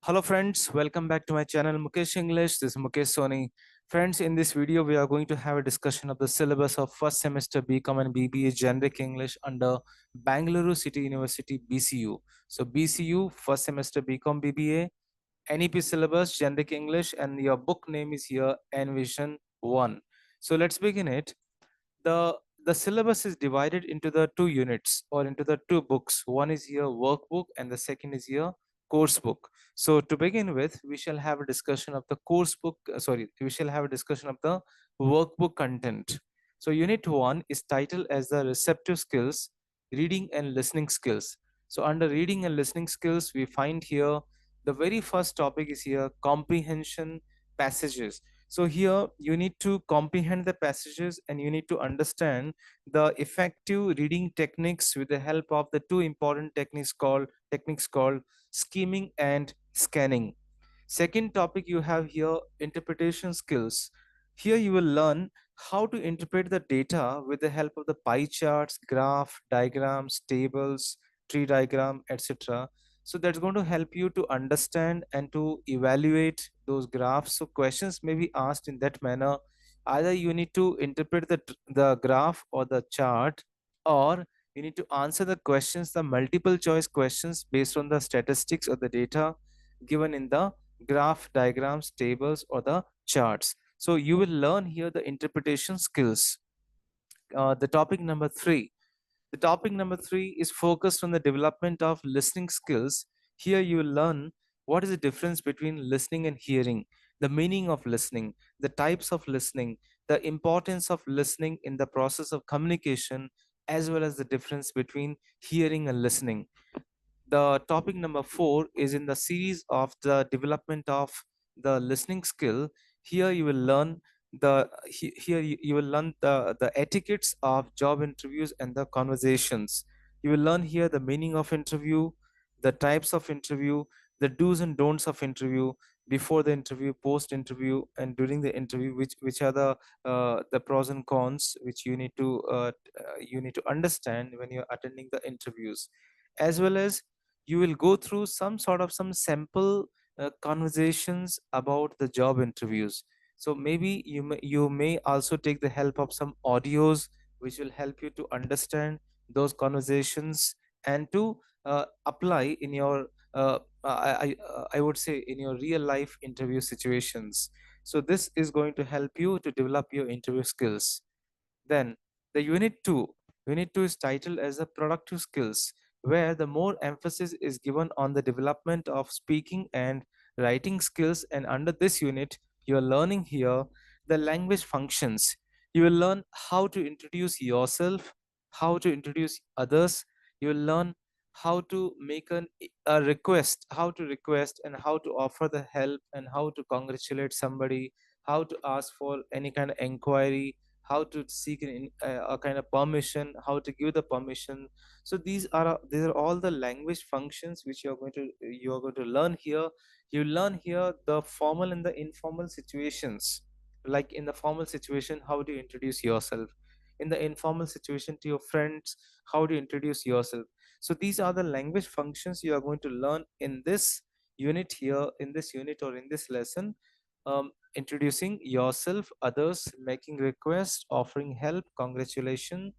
Hello friends, welcome back to my channel Mukesh English. This is Mukesh Soni. Friends, in this video we are going to have a discussion of the syllabus of first semester BCom and BBA Generic English under Bangalore City University BCU. So BCU first semester BCom BBA, NEP syllabus Generic English, and your book name is here Envision 1. So let's begin it. The syllabus is divided into the two units or into the two books. One is here workbook and the second is here course book. So to begin with, we shall have a discussion of the course book, we shall have a discussion of the workbook content. So unit 1 is titled as the receptive skills, reading and listening skills. So under reading and listening skills, we find here the very first topic is here comprehension passages. So here you need to comprehend the passages and you need to understand the effective reading techniques with the help of the two important techniques called scheming and scanning. Second topic you have here interpretation skills. Here you will learn how to interpret the data with the help of the pie charts, graph, diagrams, tables, tree diagram, etc. So that's going to help you to understand and to evaluate those graphs. So questions may be asked in that manner. Either you need to interpret the graph or the chart, or you need to answer the questions, the multiple choice questions based on the statistics or the data given in the graph, diagrams, tables, or the charts. So you will learn here the interpretation skills. The topic number three. The topic number three is focused on the development of listening skills. Here you will learn what is the difference between listening and hearing, the meaning of listening, the types of listening, the importance of listening in the process of communication, as well as the difference between hearing and listening. The topic number four is in the series of the development of the listening skill. Here you will learn here you will learn the etiquettes of job interviews and the conversations. You will learn here the meaning of interview, the types of interview, the do's and don'ts of interview, before the interview, post interview, and during the interview, which are the pros and cons which you need to understand when you're attending the interviews, as well as you will go through some sample conversations about the job interviews. So maybe you may also take the help of some audios which will help you to understand those conversations and to apply in your I would say in your real life interview situations. So this is going to help you to develop your interview skills. Then the unit 2 is titled as the productive skills, where the more emphasis is given on the development of speaking and writing skills. And under this unit, you are learning here the language functions. You will learn how to introduce yourself, how to introduce others. You will learn how to make a request, how to request and how to offer the help, and how to congratulate somebody, how to ask for any kind of inquiry, how to seek a kind of permission, how to give the permission. So these are all the language functions which you are going to learn here. You learn here the formal and the informal situations. Like in the formal situation, how do you introduce yourself? In the informal situation to your friends, how do you introduce yourself? So these are the language functions you are going to learn in this unit here, in this unit or in this lesson. Introducing yourself, others, making requests, offering help, congratulation,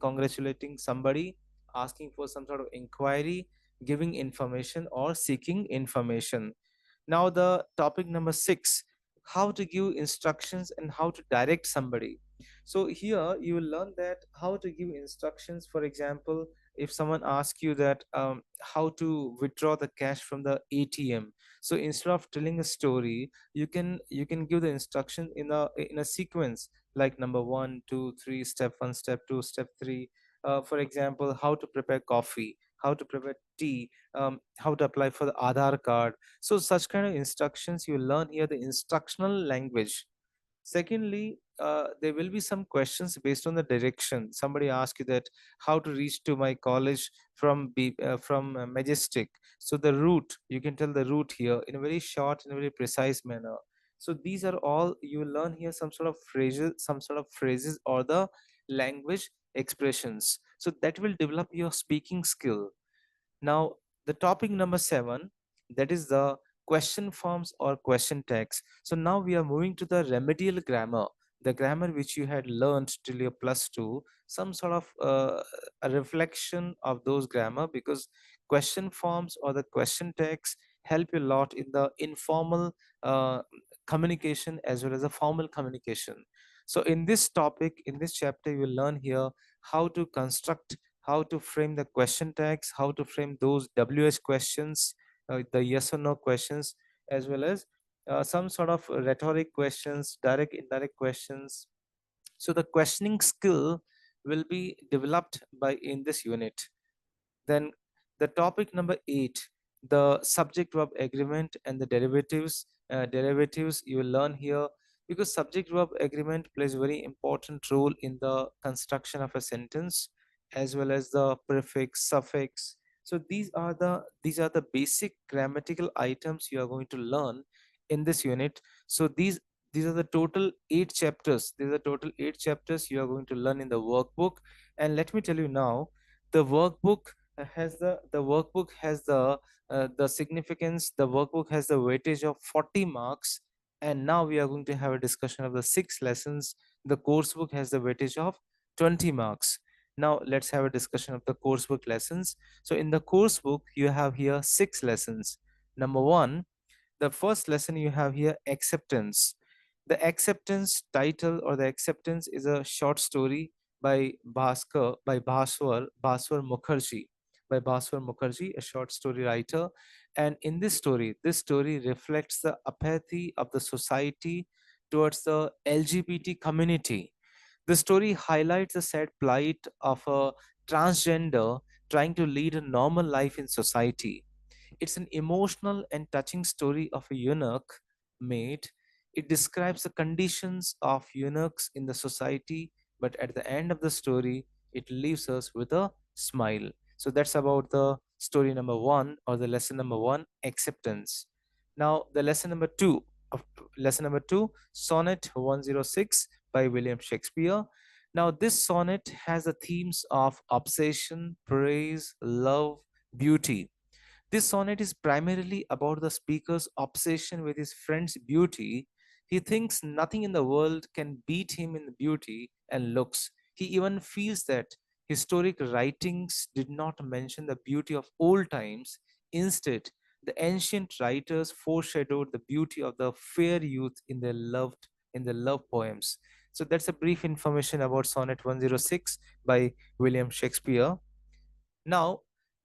congratulating somebody, asking for some sort of inquiry, giving information or seeking information. Now the topic number 6, how to give instructions and how to direct somebody. So here you will learn that how to give instructions. For example, if someone asks you that how to withdraw the cash from the ATM, so instead of telling a story, you can give the instruction in a sequence, like number 1 2 3, step 1, step 2, step 3. For example, how to prepare coffee, how to prepare tea, how to apply for the Aadhaar card. So such kind of instructions you learn here, the instructional language. Secondly, there will be some questions based on the direction. Somebody asks you that how to reach to my college from Majestic. So the route, you can tell the route here in a very short and a very precise manner. So these are all you will learn here, some sort of phrases or the language expressions. So that will develop your speaking skill. Now, the topic number 7, that is the question forms or question tags. So now we are moving to the remedial grammar, the grammar which you had learned till your +2, some sort of a reflection of those grammar, because question forms or the question tags help you a lot in the informal communication as well as the formal communication. So in this topic, in this chapter, you will learn here how to construct, how to frame the question tags, how to frame those WH questions, the yes or no questions, as well as some sort of rhetoric questions, direct, indirect questions. So the questioning skill will be developed by in this unit. Then the topic number 8, the subject verb agreement and the derivatives. Derivatives you will learn here, because subject verb agreement plays a very important role in the construction of a sentence, as well as the prefix, suffix. So these are the basic grammatical items you are going to learn in this unit. So these are the total 8 chapters. These are total 8 chapters you are going to learn in the workbook. And let me tell you now, the workbook has the significance. The workbook has the weightage of 40 marks. And now we are going to have a discussion of the 6 lessons. The coursebook has the weightage of 20 marks. Now let's have a discussion of the coursebook lessons. So in the coursebook you have here 6 lessons. Number 1, the first lesson you have here, acceptance. The acceptance title, or the acceptance, is a short story by Bhaswar Mukherjee, a short story writer. And in this story reflects the apathy of the society towards the LGBT community. The story highlights the sad plight of a transgender trying to lead a normal life in society. It's an emotional and touching story of a eunuch maid. It describes the conditions of eunuchs in the society, but at the end of the story, it leaves us with a smile. So that's about the story number 1, or the lesson number 1, acceptance. Now, the lesson number 2, Sonnet 106 by William Shakespeare. Now, this sonnet has the themes of obsession, praise, love, beauty. This sonnet is primarily about the speaker's obsession with his friend's beauty. He thinks nothing in the world can beat him in beauty and looks. He even feels that historic writings did not mention the beauty of old times. Instead, the ancient writers foreshadowed the beauty of the fair youth in their love poems. So that's a brief information about Sonnet 106 by William Shakespeare. Now,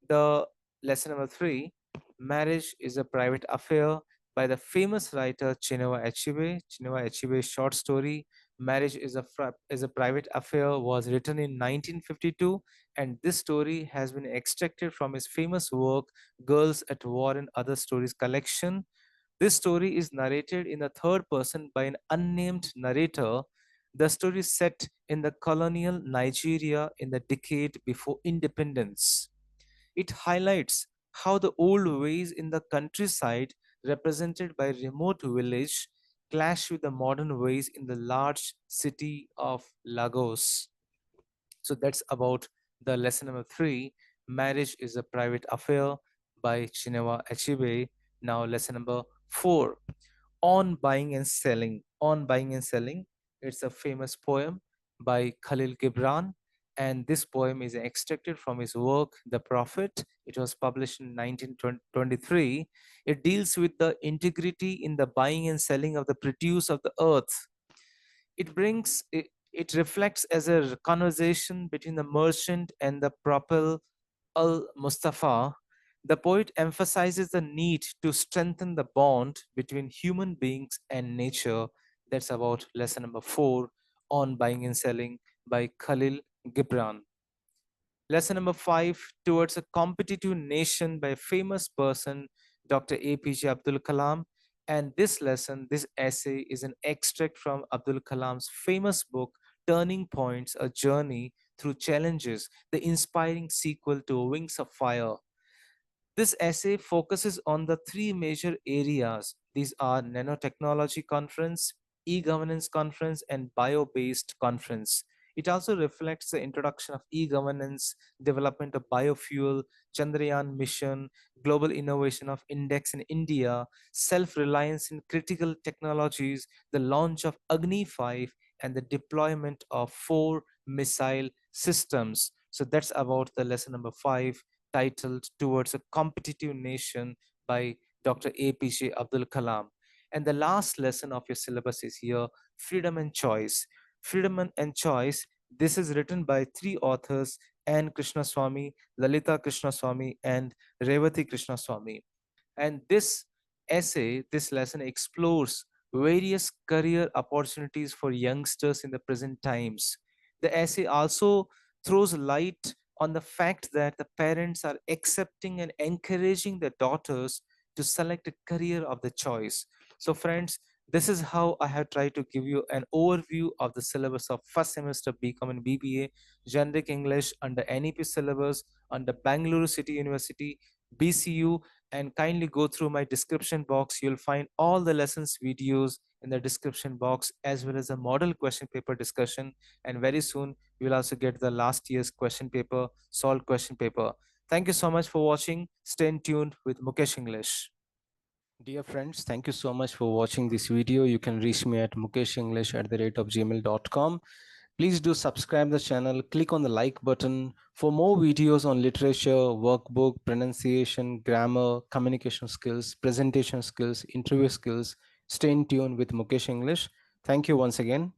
the lesson number 3, marriage is a private affair, by the famous writer Chinua Achebe. Chinua Achebe's short story, Marriage is a Private Affair, was written in 1952, and this story has been extracted from his famous work, Girls at War and Other Stories collection. This story is narrated in the third person by an unnamed narrator. The story is set in the colonial Nigeria in the decade before independence. It highlights how the old ways in the countryside, represented by remote village, clash with the modern ways in the large city of Lagos. So that's about the lesson number 3, Marriage is a Private Affair by Chinua Achebe. Now lesson number 4, On Buying and Selling. On Buying and Selling. It's a famous poem by Khalil Gibran, and this poem is extracted from his work, The Prophet. It was published in 1923. It deals with the integrity in the buying and selling of the produce of the earth. It reflects as a conversation between the merchant and the propel al Mustafa. The poet emphasizes the need to strengthen the bond between human beings and nature. That's about lesson number 4, On Buying and Selling by Khalil Gibran. Lesson number 5, Towards a Competitive Nation by a famous person, Dr. A.P.J. Abdul Kalam. And this essay is an extract from Abdul Kalam's famous book, Turning Points, A Journey Through Challenges, the inspiring sequel to Wings of Fire. This essay focuses on the 3 major areas. These are nanotechnology conference, e-governance conference, and bio-based conference. It also reflects the introduction of e-governance, development of biofuel, Chandrayaan mission, global innovation of index in India, self-reliance in critical technologies, the launch of Agni 5, and the deployment of 4 missile systems. So that's about the lesson number 5, titled Towards a Competitive Nation by Dr. A.P.J. Abdul Kalam. And the last lesson of your syllabus is here, Freedom and Choice. Freedom and Choice, this is written by 3 authors, N. Krishnaswamy, Lalita Krishnaswamy, and Revati Krishnaswamy. And this essay, this lesson explores various career opportunities for youngsters in the present times. The essay also throws light on the fact that the parents are accepting and encouraging their daughters to select a career of the choice. So, friends, this is how I have tried to give you an overview of the syllabus of first semester BCom and BBA, Generic English under NEP syllabus, under Bangalore City University, BCU, and kindly go through my description box. You'll find all the lessons videos in the description box, as well as a model question paper discussion. And very soon, you will also get the last year's question paper, solved question paper. Thank you so much for watching. Stay tuned with Mukesh English. Dear friends, thank you so much for watching this video. You can reach me at mukeshenglish@gmail.com. Please do subscribe the channel, click on the like button for more videos on literature, workbook, pronunciation, grammar, communication skills, presentation skills, interview skills. Stay in tune with Mukesh English. Thank you once again.